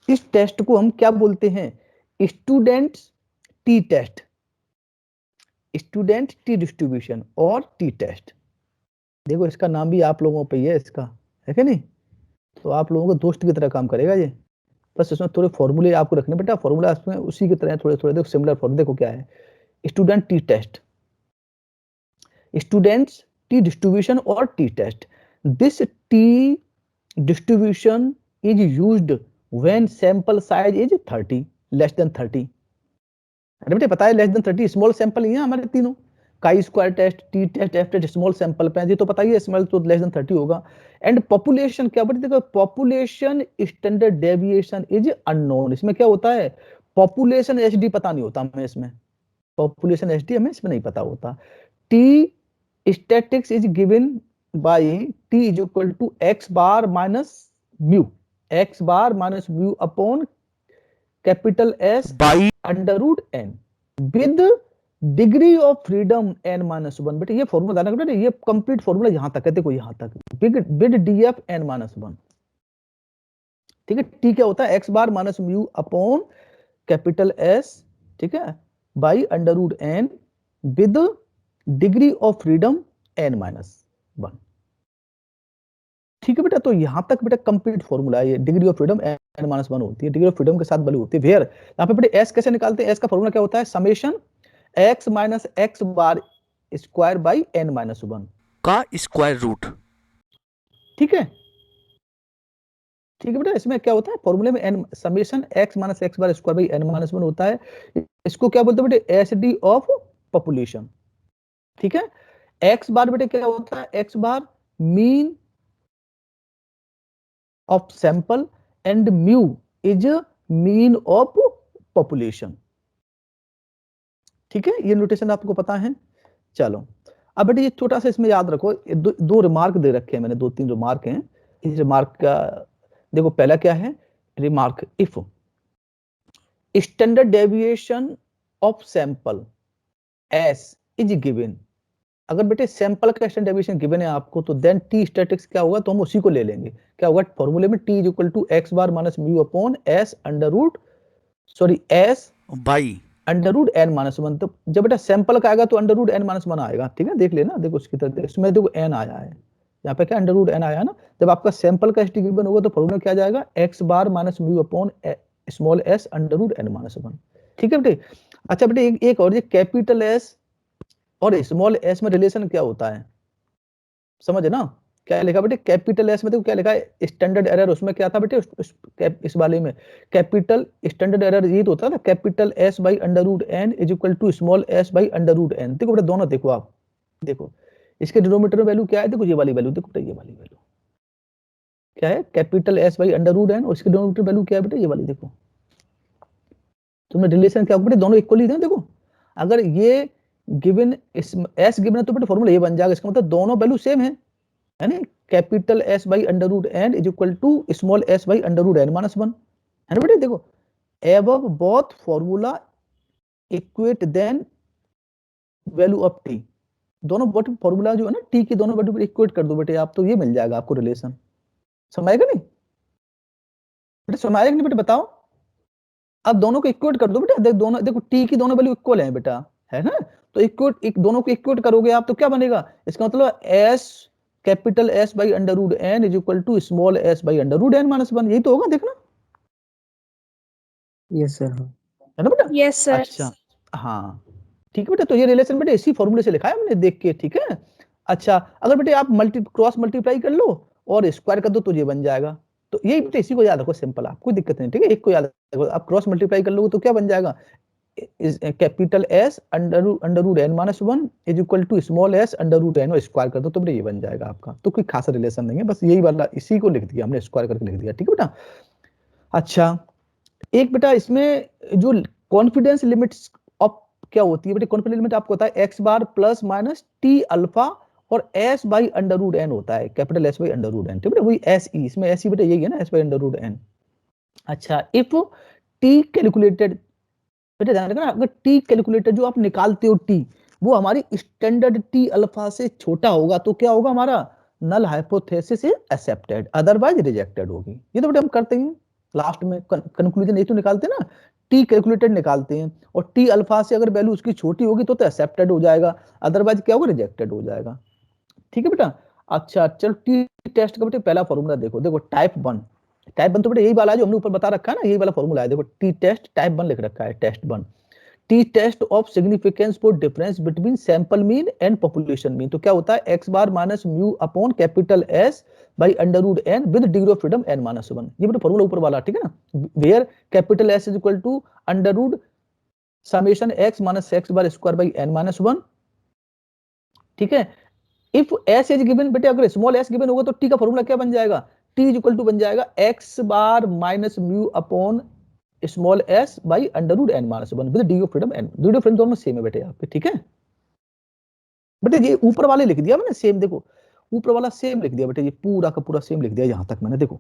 इस टेस्ट को हम क्या बोलते हैं? Students T test, student T distribution और टी टेस्ट। देखो इसका नाम भी आप लोगों पे ही है इसका, है कि नहीं? तो आप लोगों को दोस्त की तरह काम करेगा ये। बस इसमें थोड़े फॉर्मूले आपको रखने बेटा, फॉर्मूला इसमें उसी की तरह थोड़े थोड़े देखो सिमिलर फॉर्मूले। देखो क्या है, student T test, students T distribution और T test. This T distribution is used when sample size is 30 less than 30। अरे बेटे पता है लेस देन 30 स्मॉल सैंपल ही है हमारे तीनों, chi square test, T test, F test small sample पे है, ये तो पता ही है स्मॉल तो लेस देन 30 होगा। एंड पॉपुलेशन क्या बेटे, देखो population standard deviation is unknown. इसमें क्या होता है, पॉपुलेशन एचडी पता नहीं होता हमें, इसमें पॉपुलेशन एचडी हमें इसमें नहीं पता होता। T statics is given by t is equal to x bar minus mu, x bar minus mu upon capital S by under root n with degree of freedom n minus one. बेटे ये formula जाना बेटे, ये complete formula यहां तक है, देखो यहां तक big df n minus one. ठीक है, t क्या होता है, x bar minus mu upon capital S, ठीक है, by under root n with degree of freedom n minus one. ठीक है बेटा, तो यहां तक बेटा कंप्लीट फॉर्मूला है ये। Degree of freedom n minus one होती है, डिग्री ऑफ फ्रीडम के साथ वैल्यू होती है वेयर। यहाँ पे बेटे s कैसे निकालते हैं, s का फॉर्मूला क्या होता है, summation x minus x bar square by n minus one का स्क्वायर रूट। ठीक है, ठीक है बेटा, इसमें क्या होता है फॉर्मूले में n summation x minus x bar square by n minus one होता है। इसको क्या बोलते हैं बेटे, एस डी ऑफ पॉपुलेशन। ठीक है, x बार बेटे क्या होता है, x bar mean of sample and mu is mean of population। ठीक है, ये नोटेशन आपको पता है। चलो अब बेटे ये छोटा सा इसमें याद रखो, दो रिमार्क दे रखे हैं मैंने, दो तीन रिमार्क हैं। इस रिमार्क का देखो पहला क्या है, remark if standard deviation of sample S is given. अगर बेटे सैंपल का स्टैंडर्ड डेविएशन गिवन है आपको, तो देन टी स्टैटिक्स क्या होगा, तो हम उसी को ले लेंगे। क्या होगा फॉर्मूले में, T is equal to X bar minus mu upon S under root sorry S by under root N minus one. तो जब बेटा सैंपल का आएगा तो under root N minus one आएगा। ठीक है, देख लेना, देखो उसकी तरह इसमें देखो एन आया है, यहाँ पे क्या अंडर रूट एन आया है ना। जब आपका सैंपल का एसटी गिवन होगा तो फॉर्मूला क्या जाएगा, X bar minus mu upon small S under root N minus one. ठीक है बेटे, अच्छा बेटे एक और, ये कैपिटल एस और स्मॉल एस में रिलेशन क्या होता है, समझ ना। क्या लिखा बेटे, कैपिटल एस में देखो क्या लिखा है, स्टैंडर्ड एरर उसमें क्या था बेटे, इस वाले में कैपिटल स्टैंडर्ड एरर ये तो होता है ना, capital S by under root N is equal to small S by under root N. देखो बेटा दोनों देखो आप, देखो इसके डिनोमिनेटर में वैल्यू क्या है, देखो ये वाली वैल्यू, देखो बेटा ये वाली वैल्यू क्या है, capital S by under root N, और इसके डिनोमिनेटर वैल्यू क्या है बेटा, ये वाली देखो। तुमने रिलेशन क्या बेटे, दोनों इक्वली थे। देखो अगर ये गिवन एस गिवन है तो बेटा फॉर्मूला ये बन जाएगा, इसका मतलब दोनों वैल्यू सेम है ना। Capital S by under root N is equal to small S by under root N minus one, है ना बेटे। देखो above both formula equate then value of T, दोनों फॉर्मूला जो है ना टी की दोनों वैल्यू इक्वेट कर दो बेटे आप, तो ये मिल जाएगा आपको रिलेशन। समझ आएगा नहीं बेटे, समझ आएगा नहीं बेटे, बताओ। अब दोनों को इक्वेट कर दो बेटा, दोनों देखो टी की दोनों वैल्यू इक्वल है बेटा, है ना। तो इक्वेट दोनों को इक्वेट करोगे आप तो क्या बनेगा, इसका मतलब S capital S by under root N is equal to small S by under root N minus one, यही तो होगा, देखना। Yes sir. है ना बेटा, यस सर। अच्छा हाँ ठीक है बेटा, तो ये रिलेशन बेटे इसी फॉर्मूले से लिखा है हमने देख के। ठीक है, अच्छा अगर बेटे आप क्रॉस मल्टीप्लाई कर लो और स्क्वायर कर दो तो ये बन जाएगा। तो ये बेटे इसी को याद रखो, सिंपल, आप कोई दिक्कत नहीं। ठीक है, एक को याद रखो, आप क्रॉस मल्टीप्लाई कर लोगे तो क्या बन जाएगा, capital S under root N minus one is equal to small S under root N, और स्क्वायर कर दो तो बेटा ये बन जाएगा आपका। तो कोई खासा रिलेशन नहीं है, बस यही वाला इसी को लिख दिया हमने, स्क्वायर करके लिख दिया। ठीक है बेटा, अच्छा एक बेटा इसमें जो कॉन्फिडेंस लिमिट्स ऑफ क्या होती है बेटा, कॉन्फिडेंस लिमिट आपको होता है X bar plus minus T alpha और S by under root N होता है, capital S by under root N. ठीक है, वही एस ई, इसमें एस ई बेटा यही है ना, S by under root N. अच्छा इफ टी कैलकुलेटेड, बेटा ध्यान रखना, अगर टी कैलकुलेटेड जो आप निकालते हो टी, वो हमारी स्टैंडर्ड टी अल्फा से छोटा होगा तो क्या होगा, हमारा null hypothesis is accepted, otherwise rejected होगी। ये तो बेटा हम करते हैं, लास्ट में कंक्लूजन ये तो निकालते हैं ना, टी कैलकुलेटेड निकालते हैं, और टी अल्फा से अगर वैल्यू उसकी छोटी होगी तो एक्सेप्टेड हो जाएगा, अदरवाइज क्या होगा, रिजेक्टेड हो जाएगा। ठीक है बेटा। अच्छा चलो टी टेस्ट का बेटा पहला फॉर्मूला देखो, देखो टाइप वन, टाइप वन तो बेटा यही वाला है जो हमने ऊपर बता रखा है ना, यही वाला फॉर्मूला है, देखो टी टेस्ट टाइप वन लिख रखा है, test one, T test of significance for difference between sample mean and population mean. तो क्या होता है, X bar minus mu upon capital S by under root N with degree of freedom N minus one, ये बेटा formula ऊपर वाला, ठीक है ना, where capital S is equal to under root summation X minus X bar square by N minus one. ठीक है, if S is given, बेटे अगर स्मॉल एस गिवन होगा तो टी का फॉर्मूला क्या बन जाएगा, टी इज इक्वल टू बन जाएगा X bar minus mu upon small S by under root N minus one with degree of freedom N, degree of freedom दोनों सेम है बेटे आपके, ठीक है बेटे, ये ऊपर वाले लिख दिया मैंने सेम, देखो ऊपर वाला सेम लिख दिया बेटे, ये पूरा का पूरा सेम लिख दिया यहां तक मैंने, देखो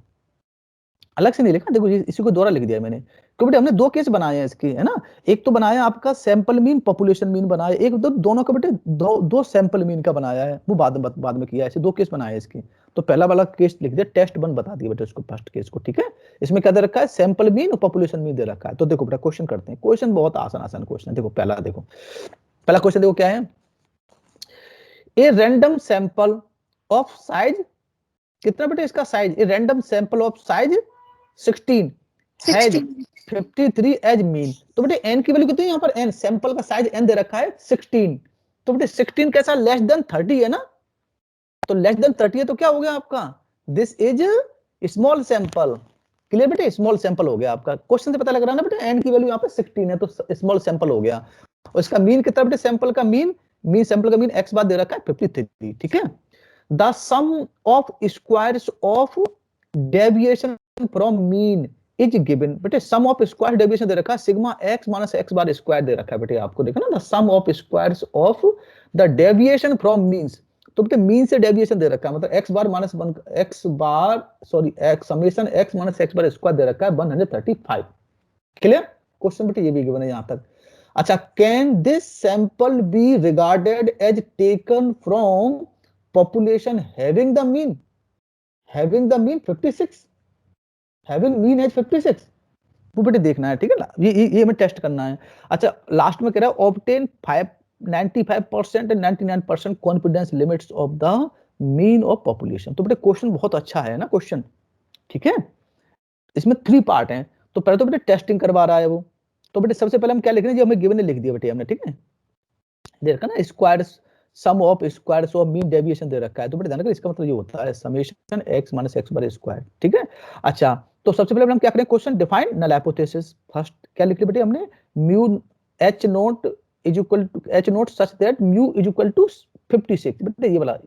अलग से नहीं लिखा, देखो इसी को दोहरा लिख दिया मैंने, क्योंकि बेटे हमने दो केस बनाए हैं इसके, है ना, एक तो बनाया आपका सैंपल मीन पॉपुलेशन मीन बनाया, एक तो दोनों का बेटे दो सैंपल मीन का बनाया है, वो बाद में किया है, ऐसे दो केस बनाए हैं इसके। तो पहला वाला केस लिख दिया, टेस्ट वन बता दिया बेटे उसको, फर्स्ट केस को, ठीक है। इसमें क्या दे रखा है, सैंपल मीन और पॉपुलेशन मीन दे रखा है। तो देखो बेटा क्वेश्चन करते हैं, क्वेश्चन बहुत आसान आसान क्वेश्चन है, देखो पहला देखो, पहला क्वेश्चन देखो क्या है, a random sample of size, कितना बेटे इसका size, a random sample of size 16 has 53 as mean. तो बेटे n की वैल्यू कितनी है यहाँ पर, n सैंपल का साइज n दे रखा है 16, तो बेटे 16 कैसा, लेस देन 30 है ना, तो लेस देन 30 है तो क्या हो गया आपका, this is small sample, clear बेटे, स्मॉल सैंपल हो गया आपका, क्वेश्चन से पता लग रहा है ना बेटे, n की वैल्यू यहाँ पे 16 है तो स्मॉल सैंपल हो गया, और इसका मीन कितना बेटे, सैंपल का मीन, सैंपल का मीन x बार दे रखा है 53, ठीक है। The sum of squares of deviation from mean is given, बेटे सम ऑफ स्क्वायर डेविएशन दे रखा है sigma X minus X bar square दे रखा है बेटे आपको, देखो ना, the sum of squares of the deviation from means, तो बेटे मीन से डेविएशन दे रखा है, मतलब एक्स बार माइनस एक्स बार sorry X summation X minus X bar square दे रखा है 135, क्लियर, क्वेश्चन बेटे ये भी गिवन है यहां तक। अच्छा, can this sample be regarded as taken from population having the mean 56, having mean as 56, वो बेटे देखना है, ठीक है ना, ये हमें टेस्ट करना है। अच्छा लास्ट में कह रहा है obtain 95% and 99% confidence limits of the mean of population. तो बेटे क्वेश्चन बहुत अच्छा है ना क्वेश्चन, ठीक है, इसमें 3 पार्ट हैं, तो पहले तो बेटे टेस्टिंग करवा रहा है वो, तो बेटे सबसे पहले हम क्या लिख रहे हैं, जो हमें गिवन ने लिख दिया बेटे हमने, ठीक है, दे रखा ना squares, sum of squares of mean deviation दे रखा है, तो बेटा ध्यान रखना इसका मतलब ये होता है summation x minus x bar square, ठीक है। अच्छा तो सबसे पहले हम क्या करें, question define null hypothesis, first क्या लिख लिया बेटे हमने, mu h not is equal to h not such that mu is equal to 56, बेटे ये वाला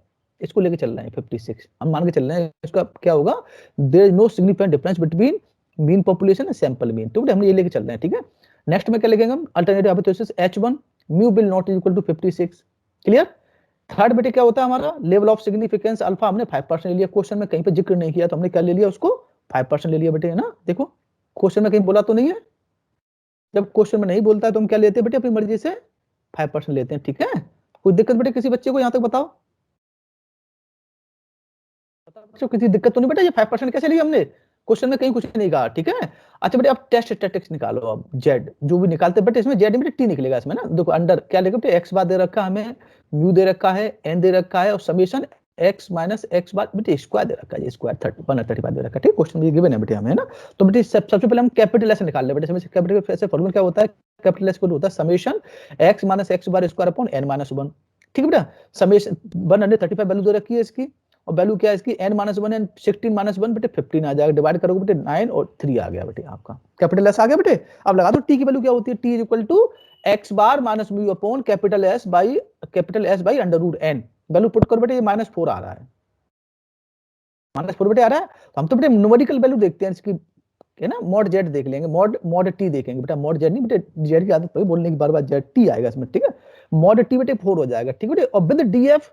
इसको लेके चल रहे हैं 56, हम मान के चल रहे हैं इसका क्या होगा, there is no significant difference between mean population and sample mean, तो बेटे हम ये लेके चल रहे हैं, ठीक है। नेक्स्ट में क्या लिखेंगे हम, alternative hypothesis h1 mu will not is equal to 56, clear. Third बेटे क्या होता है हमारा, लेवल ऑफ सिग्निफिकेंस अल्फा हमने 5% ले लिया, क्वेश्चन में कहीं पे जिक्र नहीं किया, तो हमने क्या ले लिया उसको 5% ले लिया बेटे, है ना, देखो क्वेश्चन में कहीं बोला तो नहीं है, जब क्वेश्चन में नहीं बोलता है तो हम क्या लेते हैं बेटे, अपनी मर्जी से 5% लेते हैं, ठीक है। कोई दिक्कत बेटे किसी बच्चे को यहाँ तक बताओ, बच्चों किसी दिक्कत तो नहीं बेटा, ये 5% कैसे लिया हमने, क्वेश्चन में कहीं कुछ नहीं कहा, ठीक है। अच्छा बेटे अब टेस्ट स्टैटिस्टिक्स निकालो, अब जेड जो भी निकालते हैं बेटे, इसमें जेड बेटे टी निकलेगा इसमें ना, देखो अंडर क्या लिखा बेटे, एक्स बार दे रखा है हमें, म्यू दे रखा है, एन दे रखा है, और समेशन एक्स माइनस एक्स बार बेटे स्क्वायर दे रखा है, ये स्क्वायर 135 दे रखा है, ठीक, क्वेश्चन में गिवन है बेटे हमें, है ना। तो बेटे सबसे पहले हम कैपिटल एस निकाल ले बेटे, कैपिटल एस फॉर्मूला क्या होता है, कैपिटल एस होता है summation X minus X bar square upon N minus 1, ठीक है बेटा, समेशन 135 वैल्यू दे रखी है इसकी, और वैल्यू क्या है इसकी n माइनस 1 एंड 16 माइनस 1 बेटे 15 आ जाएगा, डिवाइड करोगे बेटे 9 और 3 आ गया बेटे आपका, कैपिटल एस आ गया बेटे। अब लगा दो t की वैल्यू क्या होती है, t is equal to x bar minus mu upon capital S by under root n, value put करो बेटे, ये -4 आ रहा है, -4 बेटे आ रहा है, तो हम तो बेटे न्यूमेरिकल वैल्यू देखते हैं इसकी, है ना, मॉड जेड देख लेंगे, मॉड टी देखेंगे बेटा, मॉड जेड नहीं बेटे, जेड की आदत बोलने की, बार बार जेड टी आएगा इसमें, ठीक है, मॉड टी बेटे 4 हो जाएगा, ठीक है बेटे, और विद df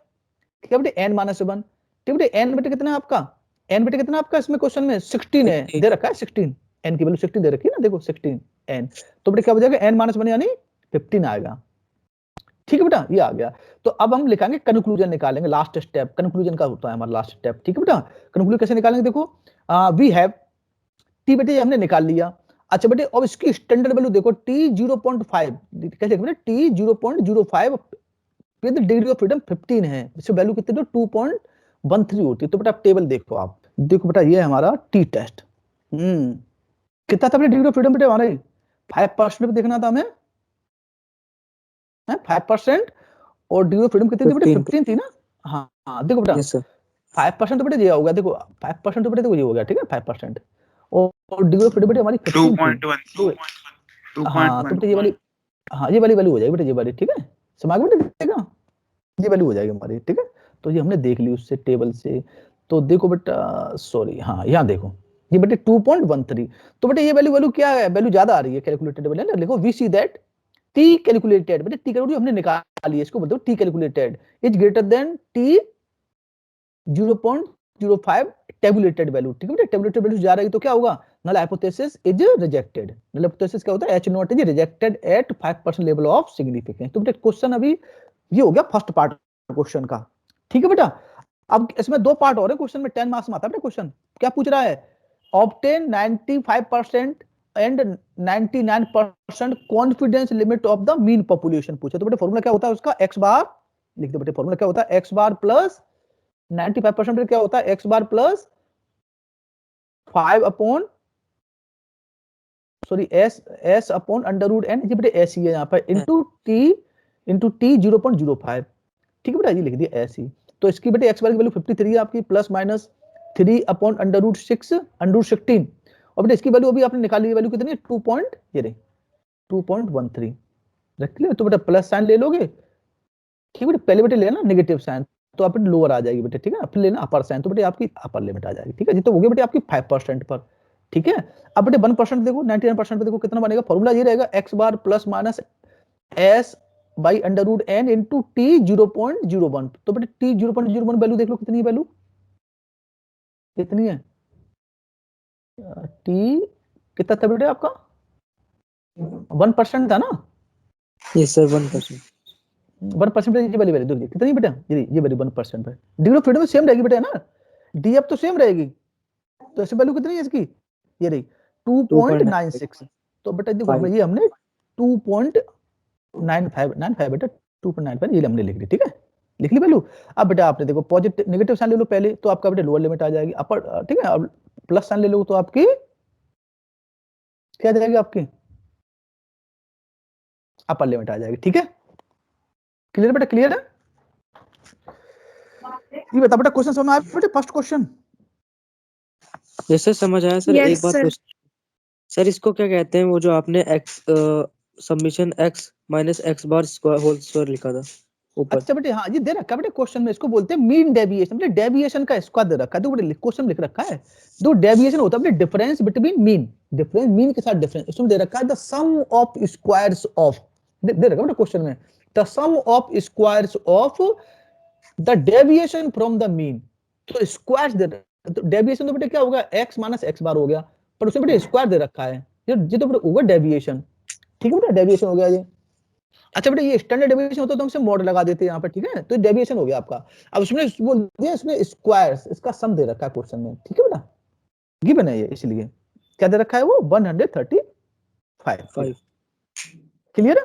क्या बेटे n माइनस 1, ठीक बेटे, n बेटे कितना है आपका, n बेटे कितना आपका इसमें क्वेश्चन में 16 है, दे रखा है 16, n की वैल्यू 16 दे रखी है ना, देखो 16 n, तो बेटे क्या हो जाएगा, n माइनस 1 यानी 15 आएगा, ठीक है बेटा, ये आ गया। तो अब हम लिखेंगे कंक्लूजन निकालेंगे, लास्ट स्टेप कंक्लूजन का होता है हमारा लास्ट स्टेप, ठीक है बेटा। कंक्लूजन कैसे निकालेंगे, देखो वी हैव टी बेटे हमने निकाल लिया। अच्छा बेटे अब इसकी स्टैंडर्ड वैल्यू देखो टी 0.5 कैसे बेटे T 0.05 with degree of freedom 15 है, इसकी वैल्यू कितनी हो 2.13 होती है। तो बेटा आप टेबल देखो, आप देखो बेटा ये है हमारा टी टेस्ट। कितना था बेटे डिग्री ऑफ फ्रीडम बेटे हमारे 5% पे देखना था हमें, 5%, और डिग्री ऑफ फ्रीडम कितनी थी बेटे 15 थी ना। हाँ हाँ देखो बेटा 5% तो बेटे ये हो गया, देखो 5% तो बेटे देखो ये हो गया, ठीक है 5%, और डिग्री ऑफ फ्रीडम बेटे हमारी 15 थी। हाँ तो बेटे ये वाली, हाँ ये वाली वैल्यू हो जाएगी बेटे, ये वाली, ठीक है समझ बेटे देखा, ये वैल्यू हो जाएगी हमारी, ठीक है। तो ये हमने देख ली उससे टेबल से। तो देखो बेटा सॉरी, हाँ यहाँ देखो ये बेटे 2.13, तो बेटे ये वैल्यू वैल्यू क्या है, वैल्यू ज्यादा आ रही है कैलकुलेटेड वैल्यू ना, देखो we see that T calculated, बेटे टी कैलकुलेटेड हमने निकाल लिया, इसको बोलते हो T calculated is greater than T 0.05 tabulated value, ठीक है बेटे टेबुलेटेड वैल्यू जा रही तो क्या होगा, null hypothesis is rejected, null hypothesis क्या होता है H naught is rejected at 5% level of significance. तो बेटे क्वेश्चन अभी ये हो गया फर्स्ट पार्ट क्वेश्चन का, ठीक है बेटा। अब इसमें दो पार्ट और है क्वेश्चन में, 10 मार्क्स में आता है बेटा क्वेश्चन, क्या पूछ रहा है, obtain 95% and 99% confidence limit of the mean population पूछा। तो बेटा फॉर्मूला क्या होता है उसका, एक्स बार लिख दो बेटे, फॉर्मूला क्या होता है एक्स बार प्लस 95% क्या होता है X bar plus 5 upon sorry S upon under root N, ये बेटे एस ही है यहाँ पर इंटू टी 0.05, ठीक है बेटा ये लिख दिया ऐसे ही। तो इसकी बेटे एक्स बार की वैल्यू 53 है आपकी, plus minus 3 upon under root 6 under root 16, और बेटा इसकी वैल्यू अभी आपने निकाली है, वैल्यू कितनी है 2.13 रख लिया। तो बेटा प्लस साइन ले लोगे, ठीक है बेटा पहले बेटे लेना नेगेटिव साइन, तो आप लोअर आ जाएगी बेटे, ठीक है फिर लेना अपर साइन, तो बेटे आपकी अपर लिमिट आ जाएगी, ठीक है जी। तो हो गया बेटे आपकी 5% पर, ठीक है। अब बेटे 1% देखो 99% पे देखो कितना बनेगा, फॉर्मूला ये रहेगा X bar plus minus S by under root N into T 0.01, तो बेटे टी 0.01 वैल्यू देख लो कितनी वैल्यू कितनी है, टी कितना था बेटे आपका 1% था ना, यस सर 1%। 1% ये वाली वैल्यू देखिए कितनी बेटा, ये वाली 1% पे डिग्री ऑफ फ्रीडम सेम रहेगी बेटा ना, डी अब तो सेम रहेगी, तो ऐसी वैल्यू कितनी है इसकी, ये रही 2.96, तो बेटा देखो हमने ये हमने 2.95 बेटा 2.95 ये हमने लिख ली, ठीक है लिख ली वैल्यू। अब बेटा आपने देखो पॉजिटिव नेगेटिव साइन ले लो पहले, तो आपका बेटा लोअर लिमिट आ जाएगी, अपर ठीक है, अब प्लस साइन ले लो तो आपकी क्या जाएगी आपकी अपर लिमिट आ जाएगी, ठीक है क्लियर बेटा क्लियर है। ये बता बेटा क्वेश्चन समझ में आया बेटा फर्स्ट क्वेश्चन, यस सर समझ आया सर। एक बात क्वेश्चन सर, इसको क्या कहते हैं वो जो आपने X submission X minus X bar square whole square लिखा था ऊपर। अच्छा बेटे हाँ ये दे रखा है बेटे क्वेश्चन में, इसको बोलते हैं मीन डेविएशन, बेटे डेविएशन का स्क्वायर दे रखा है, तो बेटे क्वेश्चन लिख रखा है दो डेविएशन होता है बेटे difference between mean, difference mean के साथ डिफरेंस, इसमें दे रखा है the sum of squares of, दे रखा है बेटे क्वेश्चन में the sum of squares of the deviation from the mean, तो स्क्वायर्स दे, तो डेविएशन तो बेटे क्या होगा एक्स माइनस एक्स बार हो गया, पर उसमें बेटे स्क्वायर दे रखा है, ये तो बेटे होगा डेविएशन, ठीक है बेटा डेविएशन हो गया ये। अच्छा बेटा ये स्टैंडर्ड डेविएशन होता है तो हम इसे मॉड लगा देते हैं यहाँ पर, ठीक है तो डेविएशन हो गया आपका। अब उसमें बोल दिया इसमें स्क्वायर्स, इसका सम दे रखा है क्वेश्चन में, ठीक है बेटा गिवन है ये, इसलिए क्या दे रखा है वो 135 क्लियर है,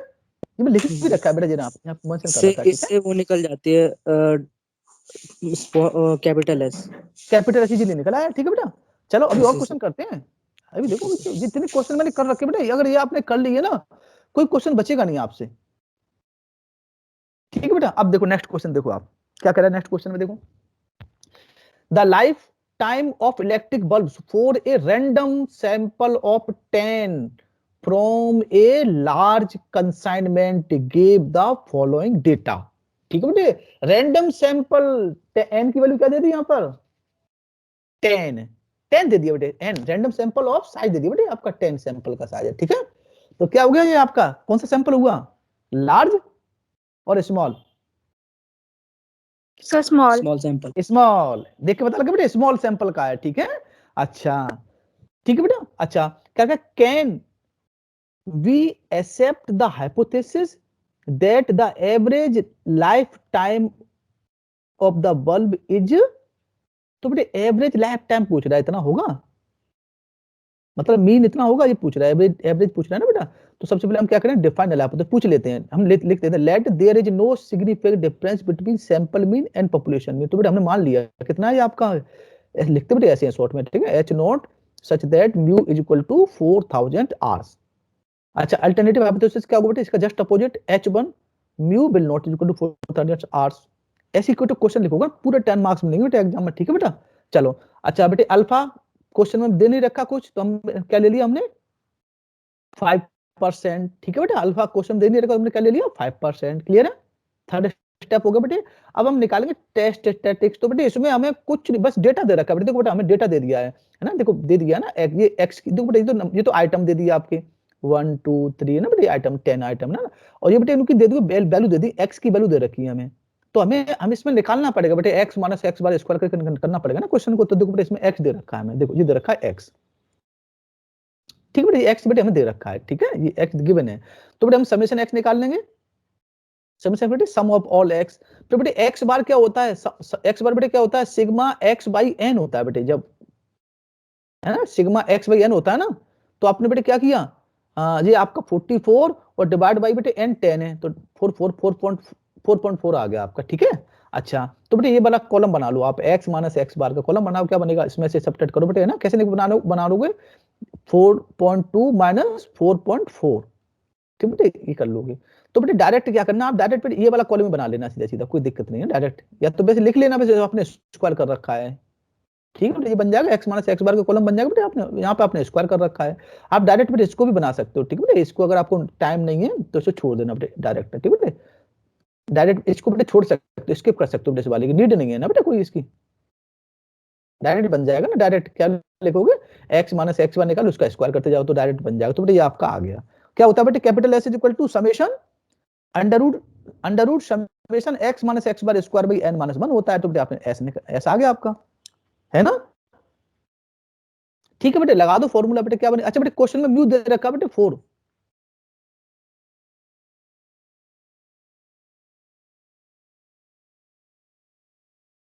ये मैं लिख भी रखा है बेटा जरा आप मेंशन कर रखा है, इससे वो निकल जाती है capital S, capital S easily निकला है, ठीक है बेटा। चलो अभी और क्वेश्चन करते हैं, अभी देखो जितने क्वेश्चन मैंने कर रखे बेटा, अगर ये आपने कर लिए ना कोई क्वेश्चन बचेगा नहीं आपसे, ठीक है बेटा। अब देखो नेक्स्ट क्वेश्चन देखो आप क्या कह रहा है नेक्स्ट क्वेश्चन में देखो, the life time of electric bulb for a random sample of 10 from a large consignment give the following data, ठीक है बेटे रैंडम सैंपल एन की वैल्यू क्या दे दी यहाँ पर 10 दे दिया बेटे, n random sample of size दे दिया बेटे आपका 10 सैंपल का साइज है, ठीक है। तो क्या हो गया ये आपका कौन सा सैंपल हुआ लार्ज और स्मॉल, स्मॉल सैंपल, स्मॉल देख के पता लगा बेटा स्मॉल सैंपल का है, ठीक है। अच्छा ठीक है बेटा, अच्छा क्या क्या can we accept the hypothesis that the average life time of the bulb is, तो बेटे एवरेज लाइफ टाइम पूछ रहा है इतना होगा, मतलब मीन इतना होगा, ये पूछ रहा है एवरेज, एवरेज पूछ रहा है ना बेटा। तो सबसे पहले हम क्या करें, डिफाइन एलआईपी तो पूछ लेते हैं, हम लिख देते हैं let there is no significant difference between sample mean and population mean. तो बेटा हमने मान लिया कितना है आपका, लिखते बेटे ऐसे हैं शॉर्ट में, ठीक है, H naught such that mu is equal to 4000 hours. अच्छा अल्टरनेटिव हाइपोथेसिस क्या होगा बेटा, इसका just opposite h1 mu will not is equal to 4000 hours. ऐसी कोई तो क्वेश्चन लिखोगे पूरे 10 मार्क्स मिलेंगे बेटा एग्जाम में, ठीक है बेटा। चलो अच्छा बेटे अल्फा क्वेश्चन में दे नहीं रखा कुछ, तो हम क्या ले लिया हमने 5%, ठीक है बेटा। अल्फा क्वेश्चन दे नहीं रखा, हमने क्या ले लिया 5%, क्लियर है। थर्ड स्टेप हो गया बेटे, अब हम निकालेंगे टेस्ट स्टैटिक्स। तो बेटे इसमें हमें कुछ नहीं, बस डेटा दे रखा है बेटे, देखो बेटा हमें डेटा दे दिया है ना, देखो दे दिया ना, ये एक्स देखो बेटा, ये तो आइटम दे दिया आपके 1 2 3 ना बेटे, आइटम 10 आइटम ना, और ये बेटे इनकी दे दी वैल्यू दे दी, एक्स की वैल्यू दे रखी है हमें। तो हम इसमें निकालना पड़ेगा बेटे x minus X bar square करके करना पड़ेगा ना क्वेश्चन को। तो देखो बेटे इसमें एक्स दे रखा है हमें, देखो ये दे रखा है एक्स, ठीक है बेटे, एक्स बेटे हमें दे रखा है, ठीक है, ये एक्स गिवन है। तो बेटे हम समेशन एक्स निकाल लेंगे, समेशन बेटे सम ऑफ ऑल एक्स। तो बेटे एक्स बार क्या होता है, एक्स बार बेटे क्या होता है, सिग्मा एक्स बाई एन होता है बेटे, जब है ना सिग्मा एक्स बाई एन होता है ना। तो आपने बेटे क्या किया, ये आपका 44 और डिवाइड बाई बेटे एन 10 है, तो 4.4 आ गया आपका, ठीक है। अच्छा तो बेटे ये वाला कॉलम बना लो आप, एक्स माइनस एक्स बार का कॉलम बनाओ, क्या बनेगा, इसमें से सब्ट्रैक्ट करो बेटे, है ना, कैसे बना लोगे 4.2 माइनस 4.4, ठीक बेटे ये कर लोगे। तो बेटे डायरेक्ट क्या करना, आप डायरेक्ट ये वाला कॉलम बना लेना सीधा सीधा, कोई दिक्कत नहीं है डायरेक्ट, या तो वैसे लिख लेना वैसे आपने स्क्वायर कर रखा है, ठीक है बेटे, ये बन जाएगा एक्स माइनस एक्स बार का कॉलम बन जाएगा बेटे, आपने यहाँ पे आपने स्क्वायर कर रखा है। आप डायरेक्ट बेटे इसको भी बना सकते हो, ठीक है बेटे, इसको अगर आपको टाइम नहीं है तो इसको छोड़ देना बेटे डायरेक्ट, ठीक है बेटे, डायरेक्ट इसको बेटे छोड़ सकते हो, स्किप कर सकते हो बेटे, इस वाले की नीड नहीं है ना बेटा कोई इसकी, डायरेक्ट बन जाएगा ना। डायरेक्ट क्या लिखोगे, एक्स माइनस एक्स बार निकाल उसका स्क्वायर करते जाओ तो डायरेक्ट बन जाएगा। तो बेटे ये आपका आ गया, क्या होता है बेटे, capital S is equal to summation under root summation X minus X bar square by N minus 1 होता है। तो बेटे आपने एस आ गया आपका, है ना, ठीक है बेटे, लगा दो फॉर्मूला बेटे क्या बने। अच्छा बेटे क्वेश्चन में म्यू दे रखा बेटे 4,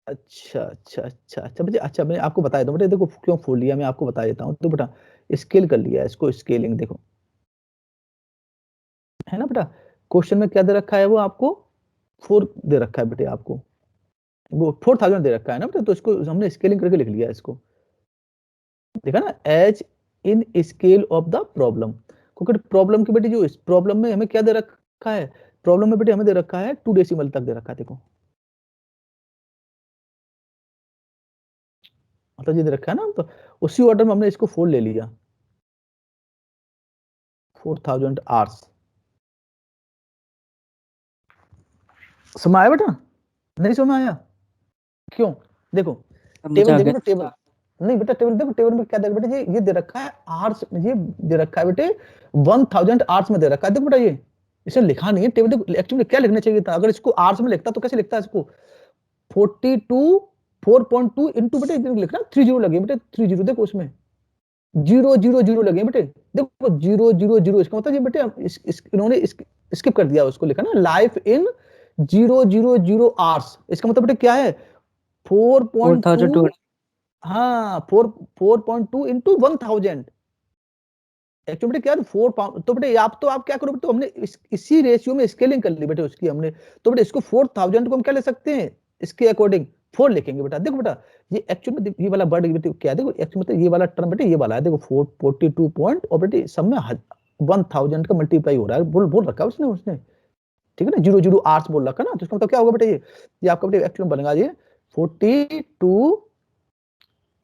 अच्छा बेटे, अच्छा मैं आपको बता देता हूँ बेटे, देखो क्यों 4 लिया मैं आपको बता देता हूँ। तो बेटा स्केल कर लिया इसको, स्केलिंग देखो, है ना बेटा, क्वेश्चन में क्या दे रखा है, वो आपको 4 दे रखा है बेटे, आपको वो 4000 दे रखा है ना बेटा, तो इसको हमने स्केलिंग करके लिख लिया इसको, देखा ना, as in scale of the problem, क्योंकि प्रॉब्लम की बेटे जो इस प्रॉब्लम में हमें क्या दे रखा है, प्रॉब्लम में बेटे हमें दे रखा है 2 डेसिमल तक दे रखा है, देखो मतलब ये दे रखा है ना, तो उसी ऑर्डर में हमने इसको 4 ले लिया, 4000 आवर्स। समझ आया बेटा, नहीं समझ आया, क्यों, देखो समझ टेबल आ देखो गया। तो टेबल, नहीं बेटा टेबल देखो, टेबल में क्या दे बेटे, ये दे रखा है आवर्स, ये दे रखा है बेटे 1000 आवर्स में दे रखा है, देखो बेटा ये इसे लिखा नहीं है टेबल, देखो एक्चुअली क्या लिखना चाहिए था, अगर इसको आवर्स में लिखता तो कैसे लिखता है इसको, 42 4.2 इंटू बेटे लिखना 30 लगे बेटे, 30 देखो उसमें 000 लगे बेटे, देखो 000, इसका मतलब ये बेटे इन्होंने स्किप कर दिया, उसको लिखा ना लाइफ इन 000 आवर्स, इसका मतलब बेटे क्या है 4.2, 4200। हाँ 4.2 इंटू 1000, एक्चुअली बेटे क्या है 4 तो बेटे आप तो आप क्या करो, तो हमने इसी रेशियो में स्केलिंग कर ली बेटे उसकी हमने। तो बेटे इसको 4000 को हम क्या ले सकते हैं, इसके अकॉर्डिंग 4 लिखेंगे बेटा, देखो बेटा ये एक्चुअली में ये वाला वर्ड बेटे क्या है, देखो एक्चुअली मतलब ये वाला टर्म बेटे ये वाला है, देखो 442 पॉइंट, और बेटे सब में 1000 का मल्टीप्लाई हो रहा है, बोल बोल रखा है उसने उसने ठीक है ना, 0 आवर्स बोल रखा है ना, तो इसका मतलब क्या होगा बेटे, ये आपका बेटे एक्चुअली बनेगा ये 42,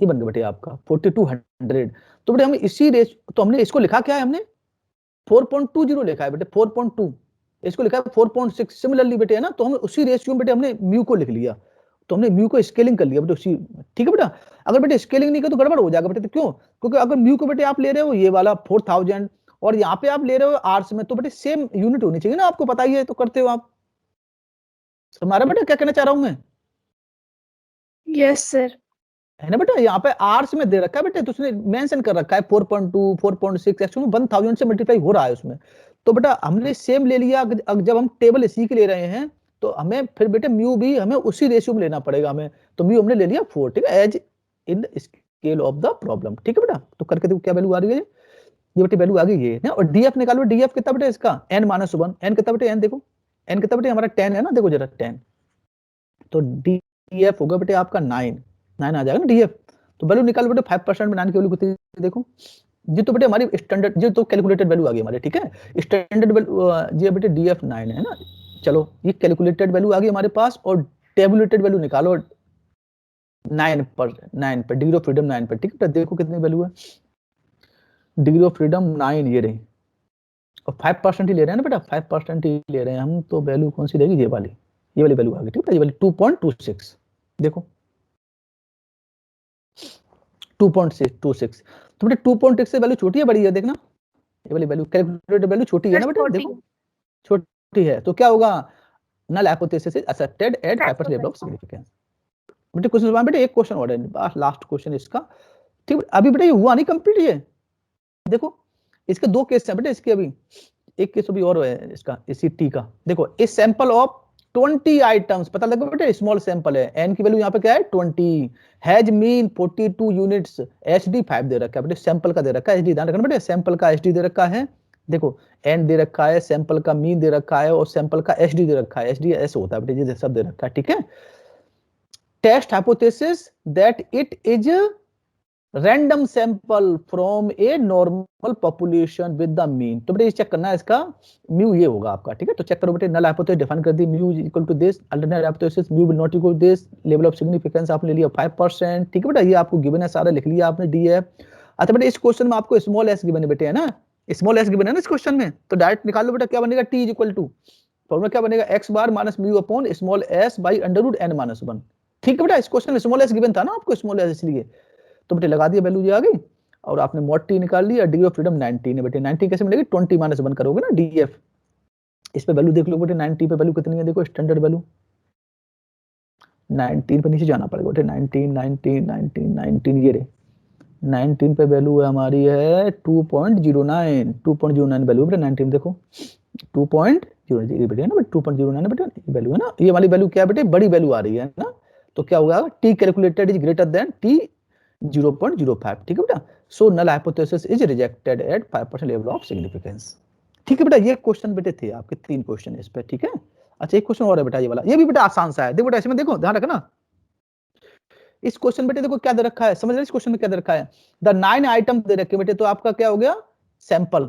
ये बन गया बेटे आपका 4200। तो बेटे हमने इसी रेस, तो हमने इसको लिखा क्या है, हमने 4.20 लिखा है बेटे, 4.2, इसको लिखा है 4.6 सिमिलरली बेटे, है ना, तो हमने उसी रेशियो में बेटे हमने म्यू को लिख लिया, तो हमने म्यू को स्केलिंग कर लिया बेटे उसी, ठीक है बेटा। अगर बेटे स्केलिंग नहीं कर तो गड़बड़ हो जाएगा बेटे, तो क्यों, क्योंकि अगर म्यू को बेटे आप ले रहे हो ये वाला 4000 और यहाँ पे आप ले रहे हो आवर्स में, तो बेटे सेम यूनिट होनी चाहिए ना, आपको पता ही है, तो करते हो आप, हमारा बेटा क्या कहना चाह रहा हूं मैं, यस सर। है ना बेटा, यहाँ पे आवर्स में दे रखा है बेटे, तो उसने मेंशन कर रखा है 4.2 4.6, एक्चुअली 1000 से मल्टीप्लाई हो रहा है उसमें। तो बेटा हमने सेम ले लिया, जब हम टेबल इसी के ले रहे हैं तो हमें फिर बेटे म्यू भी हमें उसी रेशियो में लेना पड़ेगा हमें, तो म्यू हमने ले लिया 4, ठीक है, as in scale of the problem. ठीक है बेटा, तो करके देखो क्या वैल्यू आ रही है, ये बेटे वैल्यू आ गई ये ना। और डीएफ निकालो, डीएफ कितना बेटा इसका n-1, n कितना बेटे, n देखो n कितना बेटे हमारा 10 है ना, देखो जरा 10, तो डीएफ होगा बेटे आपका 9 आ जाएगा ना डीएफ। तो वैल्यू निकालो बेटे 5% में 9 की वैल्यू कितनी देखो, ये तो बेटे हमारी स्टैंडर्ड, ये तो कैलकुलेटेड वैल्यू आ गई हमारे, ठीक है। स्टैंडर्ड वैल्यू ये बेटे डीएफ 9 है ना। चलो ये कैलकुलेटेड वैल्यू आ गई हमारे पास, और टेबुलेटेड वैल्यू निकालो 9 पर डिग्री ऑफ फ्रीडम 9 पर। ठीक है, देखो कितनी वैल्यू है, डिग्री ऑफ फ्रीडम 9 ये रही, और 5% ही ले रहे हैं ना बेटा, 5% ही ले रहे हैं हम, तो वैल्यू कौन सी रहेगी, ये वाली वैल्यू आ गई। ठीक है, ये वाली 2.26 देखो 2.26, तो बेटा 2.6 से वैल्यू छोटी है बड़ी है, देखना ये वाली वैल्यू कैलकुलेटेड वैल्यू छोटी है ना बेटा, देखो छोटी है, तो क्या होगा, null hypothesis is accepted at 5% level of significance. बेटे कुछ बेटे एक क्वेश्चन और है, लास्ट क्वेश्चन इसका। ठीक, अभी बेटा ये हुआ नहीं कंप्लीट, ये देखो इसके दो केस हैं बेटे, इसके अभी एक केस अभी और है इसका, इसी टी का। देखो इस सैंपल ऑफ 20 आइटम्स, पता लगा बेटे स्मॉल सैंपल है, एन की वैल्यू यहाँ पे क्या है 20, हैज मीन 42 यूनिट्स, एचडी 5 दे रखा है बेटे, सैंपल का दे रखा है, एचडी ध्यान रखना बेटे, सैंपल का एचडी दे रखा है, देखो एन दे रखा है, सैंपल का मीन दे रखा है, और सैंपल का एचडी दे रखा है, एचडी ऐसे होता है बेटे, ये सब दे रखा है। ठीक है, test hypothesis that it is random sample from a normal population with the mean, तो बेटे ये चेक करना है, इसका म्यू ये होगा आपका। ठीक है, तो चेक करो बेटे, नल हाइपोथेसिस डिफाइन कर दी, mu is equal to this, alternate hypothesis mu will not equal to this, level of significance आपने लिया 5%। ठीक है बेटा, ये आपको गिवन है, सारा लिख लिया आपने डीएफ। अच्छा बेटा इस क्वेश्चन में आपको स्मॉल एस गिवन है बेटे, है ना, स्मॉल एस गिवन है ना इस क्वेश्चन में, तो डायरेक्ट निकाल लो बेटा, क्या बनेगा, T is equal to, formula क्या बनेगा, X bar minus mu upon small S by under root n-1। ठीक है बेटा, इस क्वेश्चन में स्मॉल एस गिवन था ना आपको, स्मॉल एस, इसलिए तो बेटे लगा दिया, वैल्यू ये आ गई, और आपने मॉड टी निकाल लिया, डिग्री ऑफ फ्रीडम 19 है बेटे, 19 कैसे मिलेगी, 20-1 करोगे ना डीएफ, इस पे वैल्यू देख लो बेटे, 90 पे वैल्यू कितनी है, देखो स्टैंडर्ड वैल्यू 19 पे नीचे जाना पड़ेगा बेटे, 19 ये रे 19 पे वैल्यू है हमारी है 2.09 वैल्यू बेटे, 19 देखो 2.09 बेटे है ना बेटे, 2.09 बेटे वैल्यू है ना, ये वाली वैल्यू क्या बेटे, बड़ी वैल्यू आ रही है ना, तो क्या होगा, t calculated is greater than T 0.05। ठीक है बेटा, so null hypothesis is rejected at 5% level of significance. ठीक है बेटा, ये क्वेश्चन बेटे थे आपके 3 क्वेश्चन इस पे। ठीक है, अच्छा एक क्वेश्चन और है बेटा, ये वाला, ये भी बेटा आसान सा है, देखो बेटा इसमें देखो ध्यान रखना, इस क्वेश्चन बेटे देखो क्या दे रखा है, समझ रहे इस क्वेश्चन में क्या दे रखा है, द 9 आइटम दे रखे बेटे, तो आपका क्या हो गया, सैंपल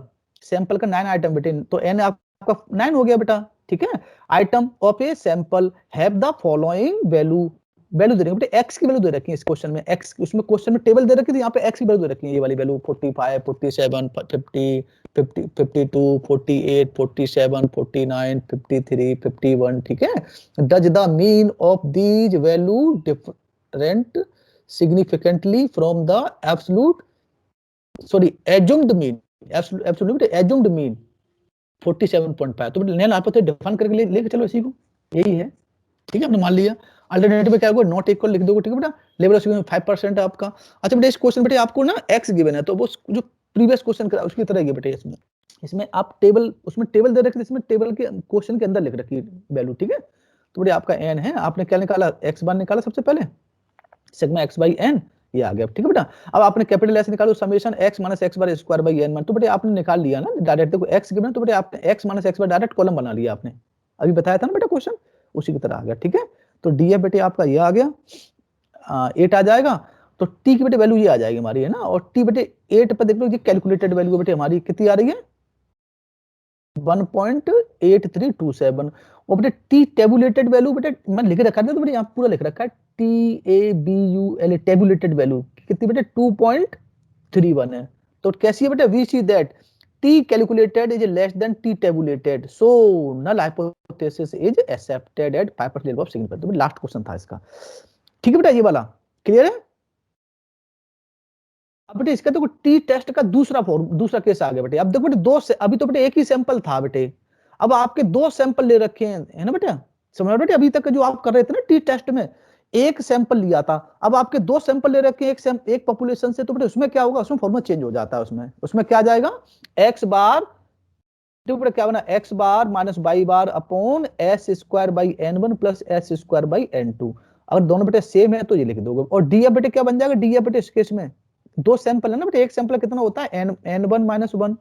का 9 आइटम बेटे, तो n आपका 9 हो गया बेटा। ठीक है, item of a sample have the following value दे रखी बेटे, x की वैल्यू दे रखी है इस क्वेश्चन में, x उसमें क्वेश्चन में टेबल दे रखी थी, यहाँ पे x की वैल्यू दे रखी है, ये वाली वैल्यू 45, 47, 50, 52, 48, 47, 49, 53, 51। ठीक है, does the mean of these value different significantly from the absolute, sorry assumed mean, absolute assumed mean 47.5, तो नल हाइपोथेसिस डिफाइन करके लेके चलो इसी को, यही है। ठीक है, आपने मान लिया, अल्टरनेटिव में क्या होगा, नॉट इक्वल लिख दोगे। ठीक है बेटा, लेवल ऑफ सिग्निफिकेंस 5% है आपका। अच्छा बेटा इस क्वेश्चन बेटे आपको ना x गिवन है, तो वो जो प्रीवियस क्वेश्चन करा उसकी तरह ही बेटे, इसमें आप टेबल, उसमें टेबल दे रखी है, इसमें टेबल के क्वेश्चन के अंदर लिख रखी है वैल्यू। ठीक है, तो बेटे आपका n है, आपने क्या निकाला, x बार निकाला सबसे पहले, सिग्मा x बाई n, ये आ गया। ठीक है बेटा, अब आपने कैपिटल एस निकालो, summation x minus x bar square by n, तो बेटे आपने निकाल लिया ना डायरेक्ट, देखो x गिवन, तो बेटे आपने x माइनस x बार डायरेक्ट कॉलम बना लिया आपने, अभी बताया था ना बेटा क्वेश्चन, उसी की तरह आ गया। ठीक है, तो डीएफ बेटे आपका ये आ गया 8 आ जाएगा, तो टी की बेटे वैल्यू ये आ जाएगी हमारी, है ना, और टी बेटे 8 पर देख लो, ये कैलकुलेटेड वैल्यू बेटे हमारी कितनी आ रही है, 1.8327, और बेटे टी टेबुलेटेड वैल्यू बेटे मैंने लिख रखा है, तो बेटे यहाँ पूरा लिख रखा है TABUL टेबुलेटेड वैल्यू कितनी बेटे 2.31 है, तो कैसी है बेटे, we see that T calculated is less than T tabulated, so null hypothesis is accepted at 5% level of significance। तो लास्ट क्वेश्चन था इसका। ठीक है बेटा, ये वाला क्लियर है। अब बेटे इसका देखो टी टेस्ट का दूसरा केस आ गया बेटे, अब देखो बेटे अभी तो बेटे एक ही सैंपल था बेटे, अब आपके 2 सैंपल ले रखे हैं, है ना बेटा, समझ रहे बेटे, अभी तक जो आप कर रहे थे ना टी टेस्ट में, एक सैंपल लिया था, अब आपके 2 सैंपल ले रखे हैं एक पॉपुलेशन से, तो बेटे उसमें क्या होगा, उसमें फॉर्मूला चेंज हो जाता है, उसमें क्या आ जाएगा, x बार, तो बेटा क्या बना, x bar minus y bar upon s square by n1 plus s square by n2। अगर दोनों बेटे सेम है तो ये लिख दोगे। और डी एफ बेटे क्या बन जाएगा, डी एफ बेटे इस केस में दो सैंपल है ना बेटे, एक सैंपल कितना होता है n1 माइनस 1,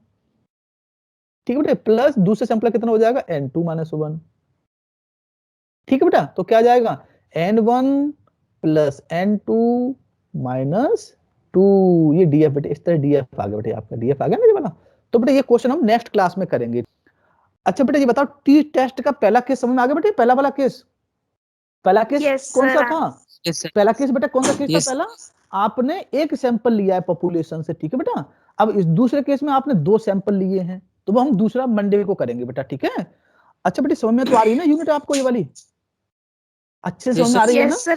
ठीक है बेटे, प्लस दूसरे सैंपल कितना हो जाएगा n2 माइनस 1, ठीक है बेटा। तो क्या जाएगा n1 प्लस n2 माइनस 2, ये डीएफ बेटे, इस तरह डीएफ आ गया बेटे, आपका डीएफ आ गया ना ये वाला। तो बेटे ये क्वेश्चन हम नेक्स्ट क्लास में करेंगे। अच्छा बेटा ये बताओ टी टेस्ट का पहला केस समझ में आ गया बेटे, पहला वाला केस, पहला केस Yes, कौन सा sir. था, यस सर। पहला केस बेटा कौन सा केस था Yes. पहला, आपने एक सैंपल लिया है पॉपुलेशन से, ठीक है बेटा। अब इस दूसरे केस में आपने दो सैंपल लिए हैं, तो वो हम दूसरा मंडे को करेंगे बेटा, ठीक है। अच्छा बेटा समझ में तो आ रही है ना यूनिट आपको ये वाली, अच्छे से Yes, समझ में आ रही है ना। Yes, sir.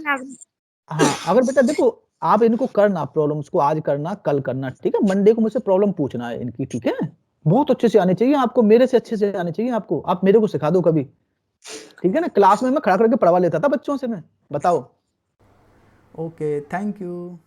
हाँ अगर बेटा देखो आप इनको करना, प्रॉब्लम्स को आज करना कल करना, ठीक है, मंडे को मुझसे प्रॉब्लम पूछना है इनकी, ठीक है। बहुत अच्छे से आनी चाहिए आपको, मेरे से अच्छे से आनी चाहिए आपको, आप मेरे को सिखा दो कभी, ठीक है ना। क्लास में मैं खड़ा करके पढ़वा लेता था बच्चों से मैं, बताओ। Okay, thank you.